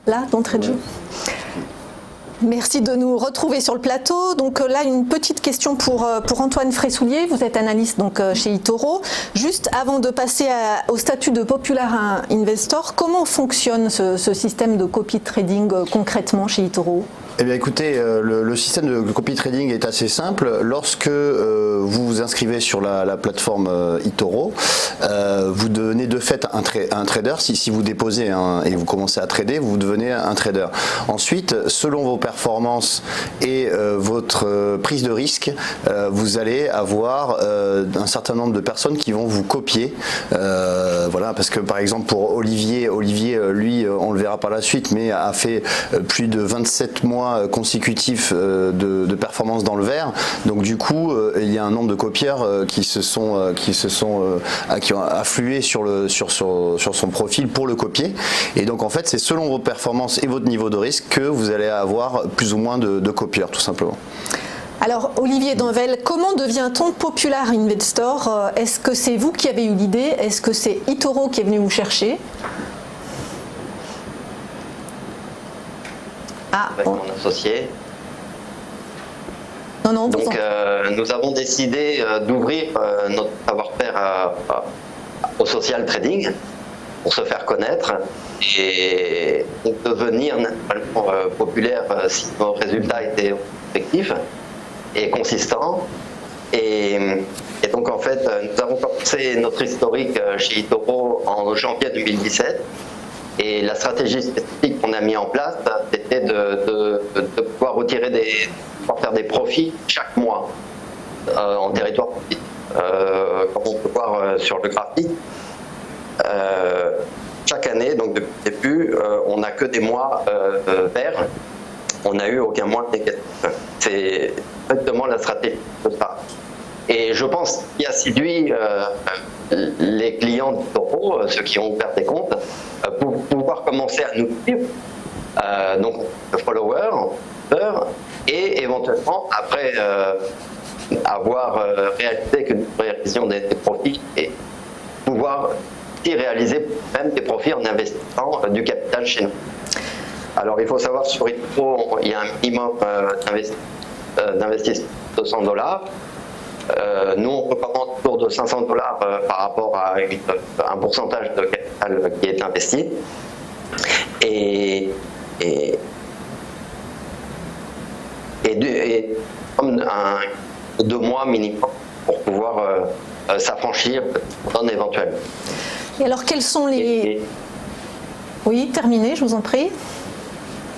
Là, d'entrée de jeu. Merci de nous retrouver sur le plateau. Donc là, une petite question pour Antoine Fressoulier. Vous êtes analyste donc, chez eToro. Juste avant de passer au statut de Popular Investor, comment fonctionne ce système de copy trading concrètement chez eToro ? Eh bien écoutez, le système de copy trading est assez simple. Lorsque vous vous inscrivez sur la plateforme eToro, vous devenez de fait un trader. Si vous déposez et vous commencez à trader, vous devenez un trader. Ensuite, selon vos performances et votre prise de risque, vous allez avoir un certain nombre de personnes qui vont vous copier. Voilà, parce que par exemple pour Olivier, lui, on le verra par la suite, mais a fait plus de 27 mois consécutifs de performance dans le vert. Donc du coup, il y a un nombre de copieurs qui ont afflué sur son profil pour le copier. Et donc en fait, c'est selon vos performances et votre niveau de risque que vous allez avoir plus ou moins de copieurs, tout simplement. Alors Olivier Danvel, comment devient-on Popular Investor ? Est-ce que c'est vous qui avez eu l'idée ? Est-ce que c'est eToro qui est venu vous chercher ? Avec mon associé. Non, donc nous avons décidé d'ouvrir notre savoir-faire au social trading pour se faire connaître et devenir naturellement populaire si nos résultats étaient effectifs et consistants. Et donc en fait, nous avons commencé notre historique chez eToro en janvier 2017. Et la stratégie spécifique qu'on a mis en place, c'était de pouvoir faire des profits chaque mois en territoire public. Comme on peut voir sur le graphique, chaque année, donc depuis le début, on n'a que des mois verts. On n'a eu aucun mois négatif. C'est exactement la stratégie de ça. Et je pense qu'il a séduit les clients d'eToro, ceux qui ont ouvert des comptes, pour pouvoir commencer à nous suivre, donc followers, et éventuellement, après avoir réalisé que nous réalisions des profits, et pouvoir y réaliser même des profits en investissant du capital chez nous. Alors il faut savoir sur eToro, il y a un minimum d'investissement de $200. Nous, on recommande autour de $500 par rapport à un pourcentage de capital qui est investi. Et comme 2 mois minimum pour pouvoir s'affranchir d'un éventuel. Et alors, quels sont les... Oui, terminé, je vous en prie.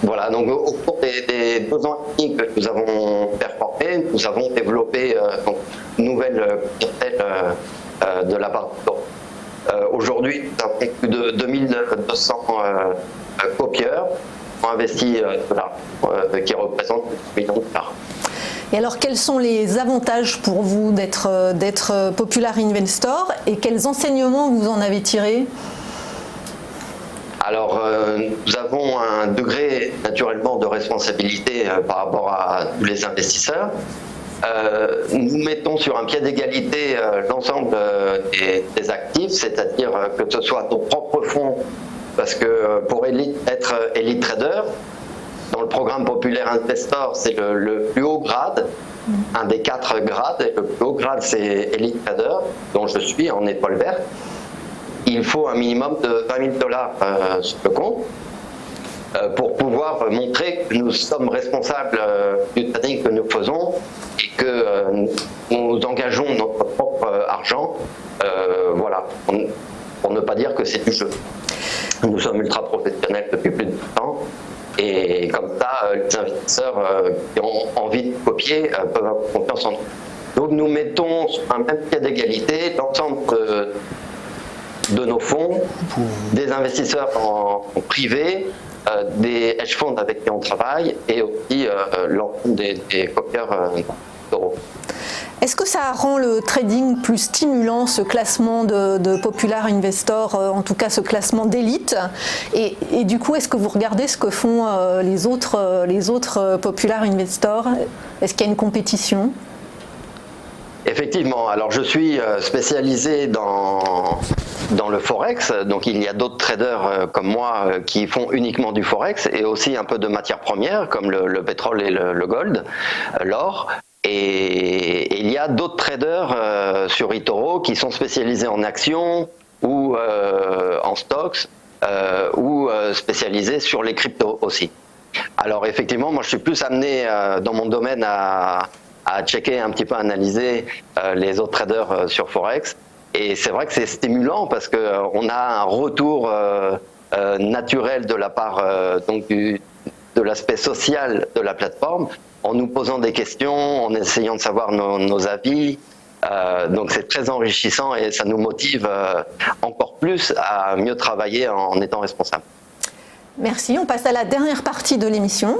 Voilà, donc au cours des 2 ans et demi que nous avons performé, nous avons développé une nouvelle clientèle de la part de aujourd'hui, nous avons plus de 2200 copieurs qui ont investi qui représentent $1 million. Et alors, quels sont les avantages pour vous d'être Popular Investor et quels enseignements vous en avez tirés ? Alors, nous avons un degré naturellement de responsabilité par rapport à tous les investisseurs. Nous mettons sur un pied d'égalité l'ensemble des actifs, c'est-à-dire que ce soit nos propres fonds, parce que pour être Elite Trader, dans le programme Populaire Investor, c'est le plus haut grade, un des 4 grades, et le plus haut grade c'est Elite Trader, dont je suis en étoile verte. Il faut un minimum de $20 000 sur le compte pour pouvoir montrer que nous sommes responsables du trading que nous faisons et que nous engageons notre propre argent, voilà, pour ne pas dire que c'est du jeu. Nous sommes ultra professionnels depuis plus de 20 ans et comme ça, les investisseurs qui ont envie de copier peuvent avoir confiance en nous. Donc nous mettons sur un même pied d'égalité l'ensemble de nos fonds, des investisseurs en privé, des hedge funds avec qui on travaille et aussi l'ensemble des copieurs d'euros. Est-ce que ça rend le trading plus stimulant, ce classement de Popular Investor, en tout cas ce classement d'élite, et du coup, est-ce que vous regardez ce que font les autres Popular Investors ? Est-ce qu'il y a une compétition ? Effectivement, alors je suis spécialisé dans le Forex, donc il y a d'autres traders comme moi qui font uniquement du Forex et aussi un peu de matières premières comme le pétrole et le gold, l'or. Et il y a d'autres traders sur eToro qui sont spécialisés en actions ou en stocks ou spécialisés sur les cryptos aussi. Alors effectivement, moi je suis plus amené dans mon domaine à checker un petit peu, analyser les autres traders sur Forex. Et c'est vrai que c'est stimulant parce qu'on a un retour naturel de la part donc de l'aspect social de la plateforme, en nous posant des questions, en essayant de savoir nos avis. Donc c'est très enrichissant et ça nous motive encore plus à mieux travailler en étant responsable. Merci. On passe à la dernière partie de l'émission.